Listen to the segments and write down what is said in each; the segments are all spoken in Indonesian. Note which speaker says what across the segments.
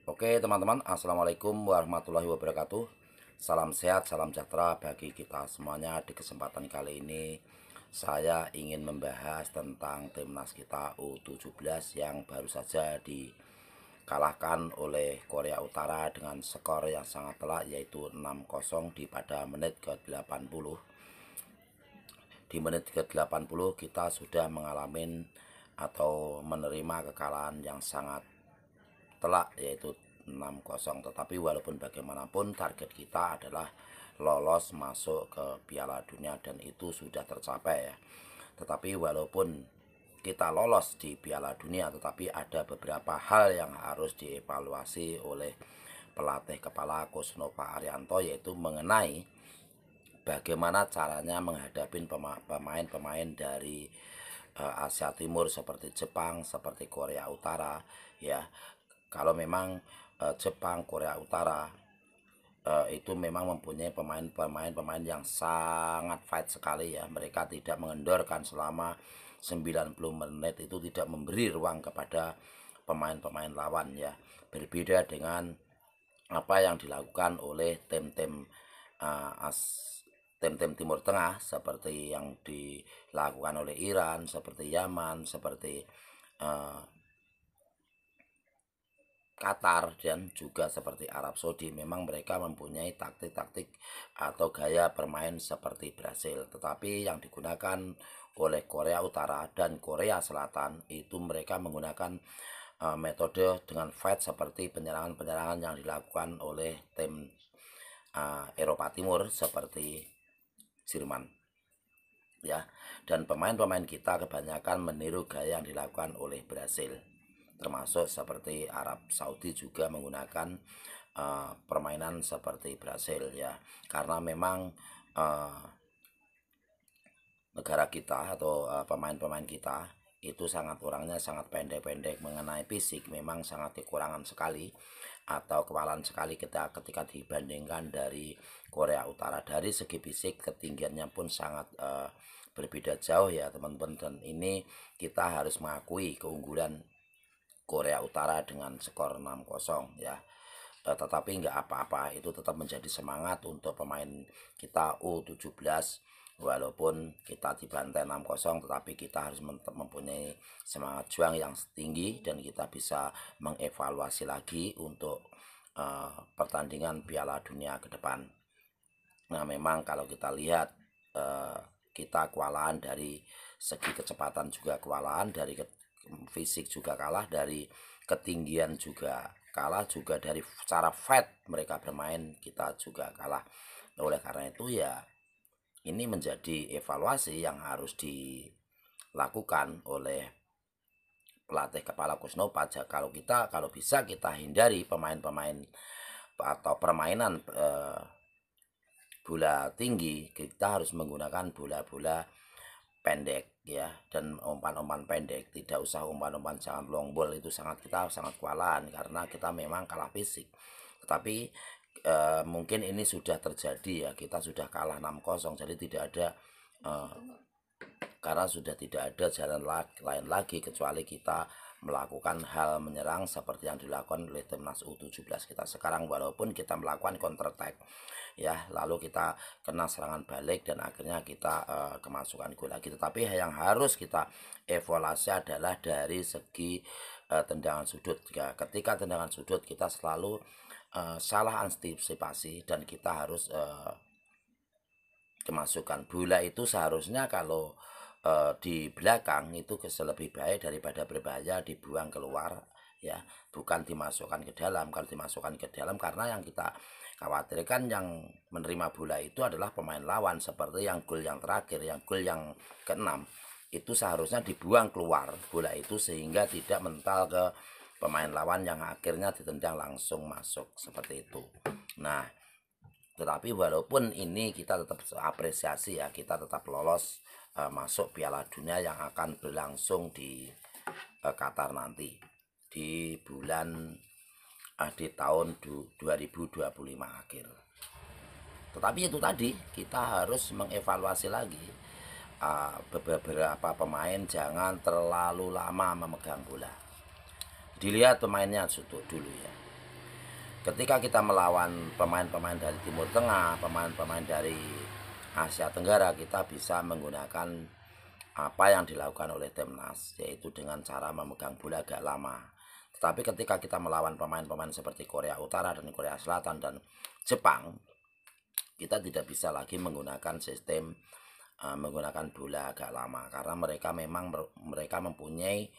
Speaker 1: Oke teman-teman, Assalamualaikum warahmatullahi wabarakatuh. Salam sehat, salam sejahtera bagi kita semuanya. Di kesempatan kali ini saya ingin membahas tentang timnas kita U17 yang baru saja dikalahkan oleh Korea Utara dengan skor yang sangat telak, yaitu 6-0 pada menit ke-80. Di menit ke-80 kita sudah mengalami atau menerima kekalahan yang sangat telak, yaitu 6-0. Tetapi walaupun bagaimanapun target kita adalah lolos masuk ke Piala Dunia dan itu sudah tercapai ya. Tetapi walaupun kita lolos di Piala Dunia, tetapi ada beberapa hal yang harus dievaluasi oleh pelatih kepala Coach Nova Arianto, yaitu mengenai bagaimana caranya menghadapi pemain-pemain dari Asia Timur seperti Jepang, seperti Korea Utara ya. Kalau memang Jepang, Korea Utara itu memang mempunyai pemain yang sangat fight sekali ya. Mereka tidak mengendorkan selama 90 menit, itu tidak memberi ruang kepada pemain-pemain lawan ya. Berbeda dengan apa yang dilakukan oleh uh, tim-tim Timur Tengah seperti yang dilakukan oleh Iran, seperti Yaman, seperti uh, Qatar, dan juga seperti Arab Saudi. Memang mereka mempunyai taktik-taktik atau gaya bermain seperti Brasil, tetapi yang digunakan oleh Korea Utara dan Korea Selatan itu mereka menggunakan metode dengan fight seperti penyerangan-penyerangan yang dilakukan oleh tim Eropa Timur seperti Jerman ya. Dan pemain-pemain kita kebanyakan meniru gaya yang dilakukan oleh Brasil, termasuk seperti Arab Saudi juga menggunakan permainan seperti Brasil ya. Karena memang negara kita atau pemain-pemain kita itu orangnya sangat pendek-pendek. Mengenai fisik memang sangat kekurangan sekali atau kewalahan sekali kita ketika dibandingkan dari Korea Utara. Dari segi fisik ketinggiannya pun sangat berbeda jauh ya teman-teman, dan ini kita harus mengakui keunggulan Korea Utara dengan skor 6-0 ya. Tetapi nggak apa-apa, itu tetap menjadi semangat untuk pemain kita U17. Walaupun kita dibantai 6-0, tetapi kita harus mempunyai semangat juang yang tinggi dan kita bisa mengevaluasi lagi untuk pertandingan Piala Dunia ke depan. Nah memang kalau kita lihat kita kewalahan dari segi kecepatan, juga kewalahan dari fisik, juga kalah dari ketinggian, juga kalah, juga dari cara fight mereka bermain kita juga kalah. Oleh karena itu ya, ini menjadi evaluasi yang harus dilakukan oleh pelatih kepala Kusnova. Kalau bisa kita hindari pemain-pemain atau permainan bola tinggi, kita harus menggunakan bola-bola pendek ya, dan umpan-umpan pendek. Tidak usah umpan-umpan jangan long ball, itu kita sangat kewalahan karena kita memang kalah fisik. Tetapi mungkin ini sudah terjadi ya, kita sudah kalah 6-0, jadi tidak ada karena sudah tidak ada jalan lain lagi kecuali kita melakukan hal menyerang seperti yang dilakukan oleh timnas U17 kita sekarang. Walaupun kita melakukan counter attack ya, lalu kita kena serangan balik dan akhirnya kita kemasukan gol lagi. Tetapi yang harus kita evaluasi adalah dari segi tendangan sudut ya. Ketika tendangan sudut kita selalu salah antisipasi dan kita harus kemasukan bola itu seharusnya kalau di belakang itu lebih baik daripada berbahaya dibuang keluar ya, bukan dimasukkan ke dalam. Kalau dimasukkan ke dalam, karena yang kita khawatirkan yang menerima bola itu adalah pemain lawan, seperti yang gol yang terakhir, yang gol yang ke-6 itu seharusnya dibuang keluar bola itu sehingga tidak mental ke pemain lawan yang akhirnya ditendang langsung masuk seperti itu. Nah tetapi walaupun ini kita tetap apresiasi ya, kita tetap lolos masuk Piala Dunia yang akan berlangsung di Qatar nanti di bulan di tahun 2025 akhir. Tetapi itu tadi kita harus mengevaluasi lagi beberapa pemain jangan terlalu lama memegang bola. Dilihat pemainnya dulu ya. ketika kita melawan pemain-pemain dari Timur Tengah, pemain-pemain dari Asia Tenggara, kita bisa menggunakan apa yang dilakukan oleh timnas, yaitu dengan cara memegang bola agak lama. Tetapi ketika kita melawan pemain-pemain seperti Korea Utara dan Korea Selatan dan Jepang, kita tidak bisa lagi menggunakan sistem menggunakan bola agak lama, karena mereka mempunyai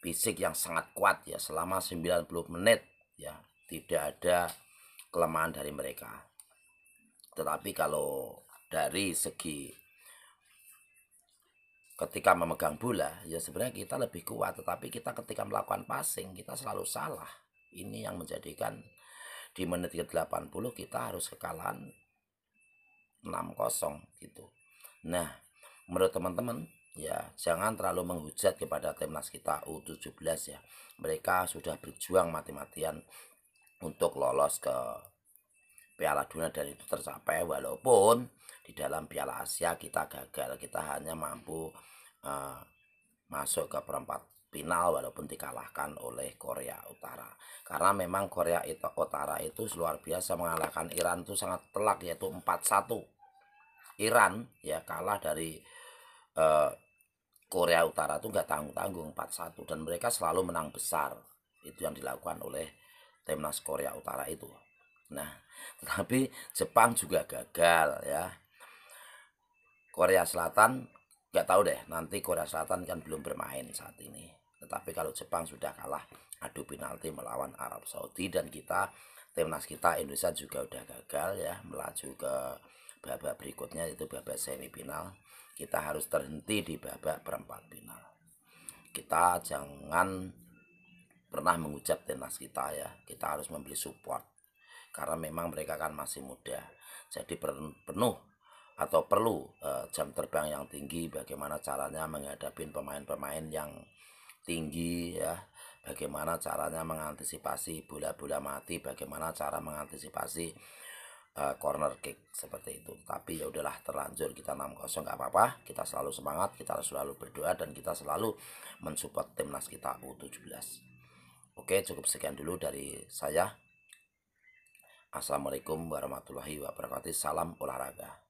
Speaker 1: fisik yang sangat kuat ya, selama 90 menit ya, tidak ada kelemahan dari mereka. Tetapi kalau dari segi ketika memegang bola ya sebenarnya kita lebih kuat, tetapi kita ketika melakukan passing kita selalu salah. Ini yang menjadikan di menit ke-80 kita harus kekalahan 6-0 gitu. Nah, menurut teman-teman ya jangan terlalu menghujat kepada timnas kita U17 ya. Mereka sudah berjuang mati-matian untuk lolos ke Piala Dunia dan itu tercapai, walaupun di dalam Piala Asia kita gagal. Kita hanya mampu masuk ke perempat final walaupun dikalahkan oleh Korea Utara. Karena memang Korea Utara itu luar biasa, mengalahkan Iran itu sangat telak, yaitu 4-1. Iran ya kalah dari Korea Utara itu nggak tanggung-tanggung 4-1, dan mereka selalu menang besar. Itu yang dilakukan oleh timnas Korea Utara itu. Nah, tetapi Jepang juga gagal ya. Korea Selatan nggak tahu deh, nanti Korea Selatan kan belum bermain saat ini. Tetapi kalau Jepang sudah kalah adu penalti melawan Arab Saudi, dan timnas kita Indonesia juga udah gagal ya melaju ke babak berikutnya, yaitu babak semifinal. Kita harus terhenti di babak perempat final. Kita jangan pernah menghujat timnas kita ya. Kita harus memberi support karena memang mereka kan masih muda. Jadi perlu jam terbang yang tinggi, bagaimana caranya menghadapi pemain-pemain yang tinggi ya, bagaimana caranya mengantisipasi bola-bola mati, bagaimana cara mengantisipasi corner kick seperti itu. Tapi ya udahlah, terlanjur kita 6-0 nggak apa-apa. Kita selalu semangat, kita selalu berdoa, dan kita selalu mensupport timnas kita U17. Oke, cukup sekian dulu dari saya. Assalamualaikum warahmatullahi wabarakatuh. Salam olahraga.